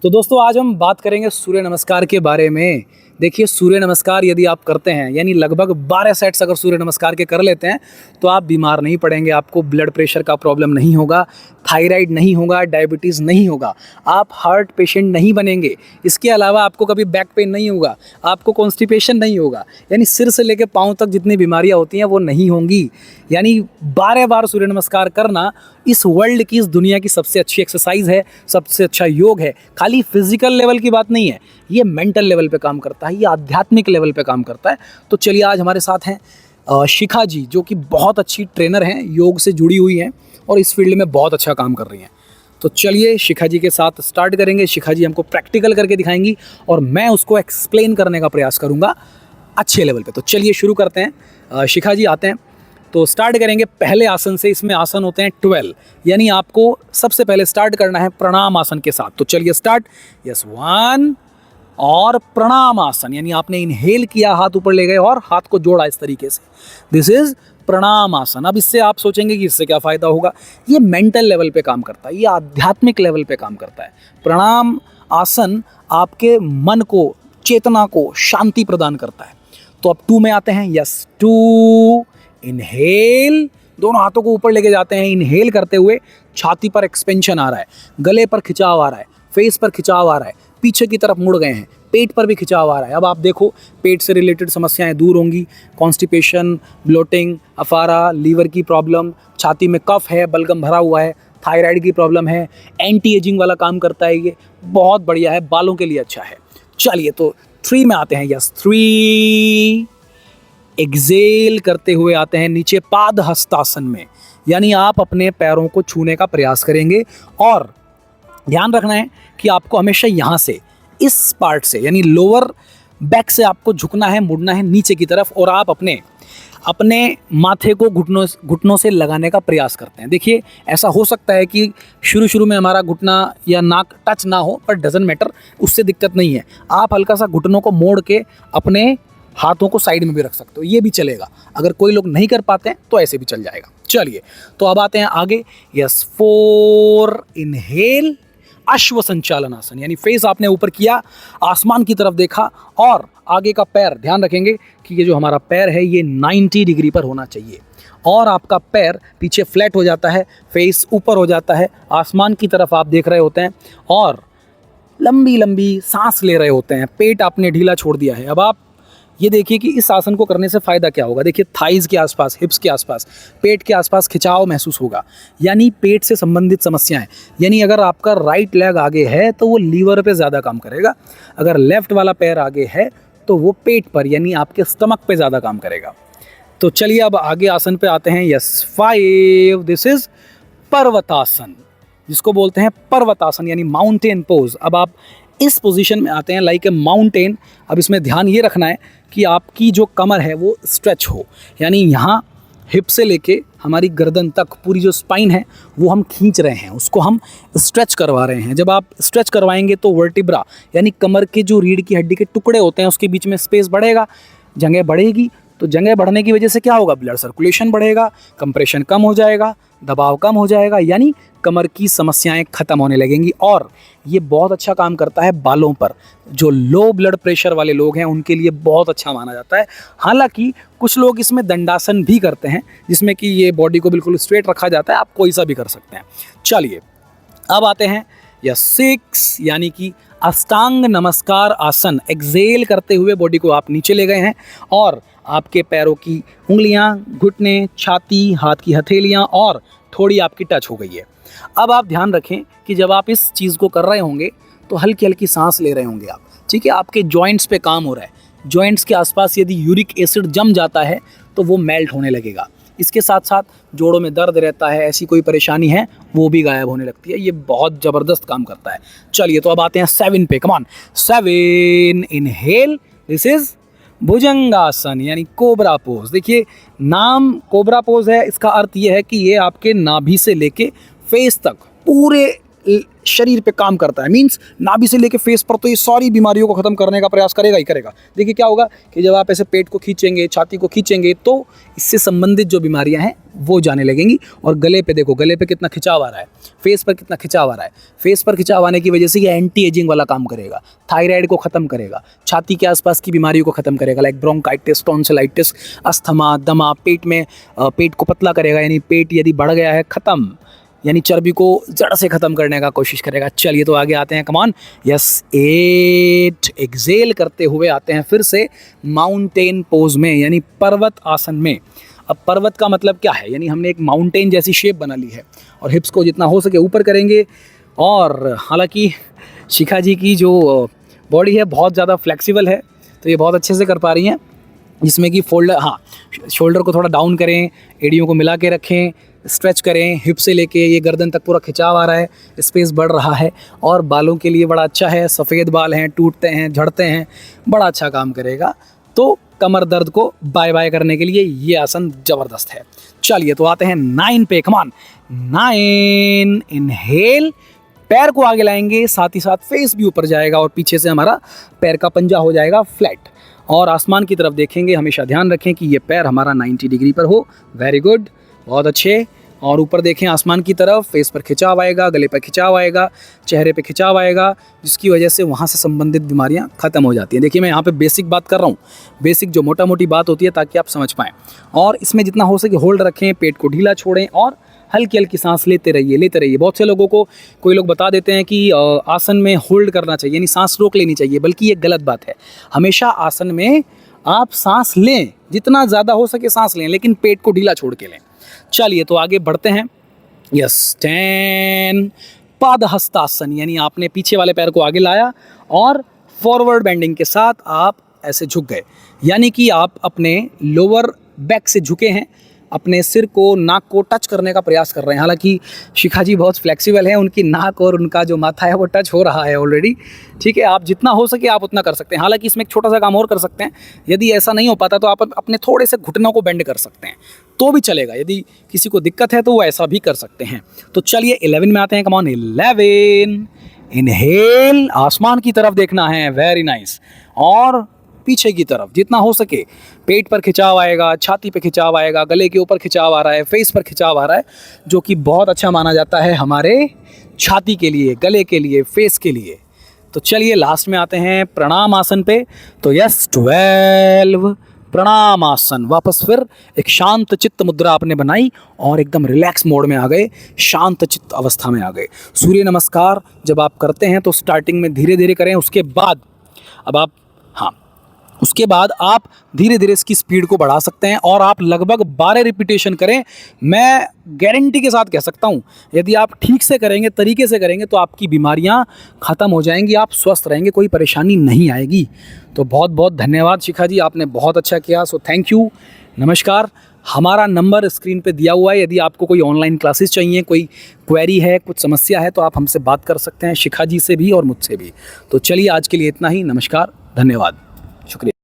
तो दोस्तों आज हम बात करेंगे सूर्य नमस्कार के बारे में। देखिए सूर्य नमस्कार यदि आप करते हैं यानी लगभग 12 सेट्स अगर सूर्य नमस्कार के कर लेते हैं तो आप बीमार नहीं पड़ेंगे, आपको ब्लड प्रेशर का प्रॉब्लम नहीं होगा, थायराइड नहीं होगा, डायबिटीज़ नहीं होगा, आप हार्ट पेशेंट नहीं बनेंगे। इसके अलावा आपको कभी बैक पेन नहीं होगा, आपको कॉन्स्टिपेशन नहीं होगा, यानी सिर से लेकर पाँव तक जितनी बीमारियाँ होती हैं वो नहीं होंगी। यानी 12 बार सूर्य नमस्कार करना इस वर्ल्ड की, इस दुनिया की सबसे अच्छी एक्सरसाइज है, सबसे अच्छा योग है। खाली फिजिकल लेवल की बात नहीं है, ये मेंटल लेवल पे काम करता है, ये आध्यात्मिक लेवल पे काम करता है। तो चलिए आज हमारे साथ हैं शिखा जी, जो कि बहुत अच्छी ट्रेनर हैं, योग से जुड़ी हुई हैं और इस फील्ड में बहुत अच्छा काम कर रही हैं। तो चलिए शिखा जी के साथ स्टार्ट करेंगे। शिखा जी हमको प्रैक्टिकल करके दिखाएंगी और मैं उसको एक्सप्लेन करने का प्रयास करूँगा अच्छे लेवल पे। तो चलिए शुरू करते हैं। शिखा जी आते हैं तो स्टार्ट करेंगे पहले आसन से। इसमें आसन होते हैं 12, यानी आपको सबसे पहले स्टार्ट करना है प्रणाम आसन के साथ। तो चलिए स्टार्ट। यस 1 और प्रणाम आसन, यानी आपने इनहेल किया, हाथ ऊपर ले गए और हाथ को जोड़ा इस तरीके से। दिस इज प्रणाम आसन। अब इससे आप सोचेंगे कि इससे क्या फ़ायदा होगा। ये मेंटल लेवल पे काम करता है, ये आध्यात्मिक लेवल पे काम करता है। प्रणाम आसन आपके मन को, चेतना को शांति प्रदान करता है। तो अब 2 में आते हैं। यस 2, इनहेल, दोनों हाथों को ऊपर लेके जाते हैं। इनहेल करते हुए छाती पर एक्सपेंशन आ रहा है, गले पर खिंचाव आ रहा है, फेस पर खिंचाव आ रहा है, पीछे की तरफ मुड़ गए हैं, पेट पर भी खिंचाव आ रहा है। अब आप देखो पेट से रिलेटेड समस्याएं दूर होंगी, कॉन्स्टिपेशन, ब्लोटिंग, अफारा, लीवर की प्रॉब्लम, छाती में कफ है, बलगम भरा हुआ है, थायराइड की प्रॉब्लम है, एंटी एजिंग वाला काम करता है, ये बहुत बढ़िया है, बालों के लिए अच्छा है। चलिए तो 3 में आते हैं। यस 3, एक्सेल करते हुए आते हैं नीचे पाद हस्तासन में, यानी आप अपने पैरों को छूने का प्रयास करेंगे और ध्यान रखना है कि आपको हमेशा यहाँ से, इस पार्ट से, यानी लोअर बैक से आपको झुकना है, मुड़ना है नीचे की तरफ और आप अपने माथे को घुटनों से लगाने का प्रयास करते हैं। देखिए ऐसा हो सकता है कि शुरू में हमारा घुटना या नाक टच ना हो, पर डजंट मैटर, उससे दिक्कत नहीं है। आप हल्का सा घुटनों को मोड़ के अपने हाथों को साइड में भी रख सकते हो, ये भी चलेगा। अगर कोई लोग नहीं कर पाते हैं तो ऐसे भी चल जाएगा। चलिए तो अब आते हैं आगे। यस 4, इनहेल, अश्व संचालन आसन, यानी फेस आपने ऊपर किया, आसमान की तरफ देखा और आगे का पैर, ध्यान रखेंगे कि ये जो हमारा पैर है ये 90 डिग्री पर होना चाहिए और आपका पैर पीछे फ्लैट हो जाता है, फेस ऊपर हो जाता है, आसमान की तरफ आप देख रहे होते हैं और लंबी लंबी सांस ले रहे होते हैं। पेट आपने ढीला छोड़ दिया है। अब आप ये देखिए कि इस आसन को करने से फ़ायदा क्या होगा। देखिए थाइज़ के आसपास, हिप्स के आसपास, पेट के आसपास खिंचाव महसूस होगा, यानी पेट से संबंधित समस्याएं। यानी अगर आपका राइट लेग आगे है तो वो लीवर पे ज़्यादा काम करेगा, अगर लेफ्ट वाला पैर आगे है तो वो पेट पर, यानी आपके स्टमक पे ज़्यादा काम करेगा। तो चलिए अब आगे आसन पे आते हैं। यस 5, दिस इज़ पर्वतासन, जिसको बोलते हैं पर्वतासन, यानी माउंटेन पोज। अब आप इस पोजीशन में आते हैं लाइक ए माउंटेन। अब इसमें ध्यान ये रखना है कि आपकी जो कमर है वो स्ट्रेच हो, यानी यहाँ हिप से लेके हमारी गर्दन तक पूरी जो स्पाइन है वो हम खींच रहे हैं, उसको हम स्ट्रेच करवा रहे हैं। जब आप स्ट्रेच करवाएंगे तो वर्टिब्रा, यानी कमर के जो रीढ़ की हड्डी के टुकड़े होते हैं उसके बीच में स्पेस बढ़ेगा, जगह बढ़ेगी। तो जगह बढ़ने की वजह से क्या होगा, ब्लड सर्कुलेशन बढ़ेगा, कंप्रेशन कम हो जाएगा, दबाव कम हो जाएगा, यानी कमर की समस्याएं खत्म होने लगेंगी। और ये बहुत अच्छा काम करता है बालों पर। जो लो ब्लड प्रेशर वाले लोग हैं उनके लिए बहुत अच्छा माना जाता है। हालांकि कुछ लोग इसमें दंडासन भी करते हैं, जिसमें कि ये बॉडी को बिल्कुल स्ट्रेट रखा जाता है, आप कोई सा भी कर सकते हैं। चलिए अब आते हैं या 6, यानी कि अष्टांग नमस्कार आसन। एक्सेल करते हुए बॉडी को आप नीचे ले गए हैं और आपके पैरों की उंगलियां, घुटने, छाती, हाथ की हथेलियां और थोड़ी आपकी टच हो गई है। अब आप ध्यान रखें कि जब आप इस चीज़ को कर रहे होंगे तो हल्की हल्की सांस ले रहे होंगे आप, ठीक है। आपके जॉइंट्स पे काम हो रहा है, जॉइंट्स के आसपास यदि यूरिक एसिड जम जाता है तो वो मेल्ट होने लगेगा। इसके साथ साथ जोड़ों में दर्द रहता है, ऐसी कोई परेशानी है वो भी गायब होने लगती है। ये बहुत ज़बरदस्त काम करता है। चलिए तो अब आते हैं 7 पे। Come on 7, inhale, this is Bhujangasana, यानी कोबरा पोज। देखिए नाम कोबरा पोज है, इसका अर्थ ये है कि ये आपके नाभि से लेके फेस तक पूरे शरीर पे काम करता है, मींस नाभि से लेके फेस पर, तो ये सारी बीमारियों को ख़त्म करने का प्रयास करेगा ही करेगा। देखिए क्या होगा कि जब आप ऐसे पेट को खींचेंगे, छाती को खींचेंगे, तो इससे संबंधित जो बीमारियां हैं वो जाने लगेंगी। और गले पे देखो, गले पे कितना खिंचाव आ रहा है, फेस पर कितना खिंचाव आ रहा है। फेस पर खिंचाव आने की वजह से ये एंटी एजिंग वाला काम करेगा, थायराइड को ख़त्म करेगा, छाती के आसपास की बीमारियों को ख़त्म करेगा, लाइक ब्रोंकाइटिस, टॉन्सिलाइटिस, अस्थमा, दमा, पेट में पेट को पतला करेगा, यानी पेट यदि बढ़ गया है ख़त्म, यानी चर्बी को जड़ से ख़त्म करने का कोशिश करेगा। चलिए तो आगे आते हैं, कमान, यस 8, एक्सेल करते हुए आते हैं फिर से माउंटेन पोज में, यानी पर्वत आसन में। अब पर्वत का मतलब क्या है, यानी हमने एक माउंटेन जैसी शेप बना ली है और हिप्स को जितना हो सके ऊपर करेंगे। और हालांकि शिखा जी की जो बॉडी है बहुत ज़्यादा फ्लेक्सिबल है, तो ये बहुत अच्छे से कर पा रही हैं, जिसमें कि शोल्डर को थोड़ा डाउन करें, एड़ियों को मिला के रखें, स्ट्रेच करें, हिप से लेके ये गर्दन तक पूरा खिंचाव आ रहा है, स्पेस बढ़ रहा है। और बालों के लिए बड़ा अच्छा है, सफ़ेद बाल हैं, टूटते हैं, झड़ते हैं, बड़ा अच्छा काम करेगा। तो कमर दर्द को बाय बाय करने के लिए ये आसन ज़बरदस्त है। चलिए तो आते हैं 9 पे, कमान 9, इनहेल, पैर को आगे लाएंगे, साथ ही साथ फेस भी ऊपर जाएगा और पीछे से हमारा पैर का पंजा हो जाएगा फ्लैट, और आसमान की तरफ देखेंगे। हमेशा ध्यान रखें कि ये पैर हमारा 90 डिग्री पर हो। वेरी गुड, बहुत अच्छे। और ऊपर देखें आसमान की तरफ, फेस पर खिंचाव आएगा, गले पर खिंचाव आएगा, चेहरे पे खिंचाव आएगा, जिसकी वजह से वहाँ से संबंधित बीमारियाँ ख़त्म हो जाती हैं। देखिए मैं यहाँ पे बेसिक बात कर रहा हूँ, बेसिक जो मोटा मोटी बात होती है, ताकि आप समझ पाएँ। और इसमें जितना हो सके होल्ड रखें, पेट को ढीला छोड़ें और हल्की हल्की सांस लेते रहिए। बहुत से लोगों को, कोई लोग बता देते हैं कि आसन में होल्ड करना चाहिए, यानी सांस रोक लेनी चाहिए, बल्कि ये गलत बात है। हमेशा आसन में आप सांस लें, जितना ज़्यादा हो सके सांस लें, लेकिन पेट को ढीला छोड़ के लें। चलिए तो आगे बढ़ते हैं, यस 10, पादहस्तासन, यानी आपने पीछे वाले पैर को आगे लाया और फॉरवर्ड बेंडिंग के साथ आप ऐसे झुक गए, यानी कि आप अपने लोअर बैक से झुके हैं, अपने सिर को, नाक को टच करने का प्रयास कर रहे हैं। हालांकि शिखा जी बहुत फ्लेक्सिबल है, उनकी नाक और उनका जो माथा है वो टच हो रहा है ऑलरेडी, ठीक है। आप जितना हो सके आप उतना कर सकते हैं। हालांकि इसमें एक छोटा सा काम और कर सकते हैं, यदि ऐसा नहीं हो पाता तो आप अपने थोड़े से घुटनों को बेंड कर सकते हैं, तो भी चलेगा। यदि किसी को दिक्कत है तो वो ऐसा भी कर सकते हैं। तो चलिए 11 में आते हैं, कम ऑन 11, इनहेल, आसमान की तरफ देखना है, वेरी नाइस। और पीछे की तरफ जितना हो सके, पेट पर खिंचाव आएगा, छाती पे खिंचाव आएगा, गले के ऊपर खिंचाव आ रहा है, फेस पर खिंचाव आ रहा है, जो कि बहुत अच्छा माना जाता है हमारे छाती के लिए, गले के लिए, फेस के लिए। तो चलिए लास्ट में आते हैं प्रणाम आसन पे। तो यस 12, प्रणाम आसन। वापस फिर एक शांत चित्त मुद्रा आपने बनाई और एकदम रिलैक्स मोड में आ गए, शांत चित्त अवस्था में आ गए। सूर्य नमस्कार जब आप करते हैं तो स्टार्टिंग में धीरे धीरे करें, उसके बाद आप धीरे धीरे इसकी स्पीड को बढ़ा सकते हैं और आप लगभग 12 रिपीटेशन करें। मैं गारंटी के साथ कह सकता हूं, यदि आप ठीक से करेंगे, तरीके से करेंगे, तो आपकी बीमारियां ख़त्म हो जाएंगी, आप स्वस्थ रहेंगे, कोई परेशानी नहीं आएगी। तो बहुत बहुत धन्यवाद शिखा जी, आपने बहुत अच्छा किया। सो थैंक यू, नमस्कार। हमारा नंबर स्क्रीन पे दिया हुआ है, यदि आपको कोई ऑनलाइन क्लासेस चाहिए, कोई क्वेरी है, कुछ समस्या है, तो आप हमसे बात कर सकते हैं, शिखा जी से भी और मुझसे भी। तो चलिए आज के लिए इतना ही, नमस्कार, धन्यवाद, शुक्रिया।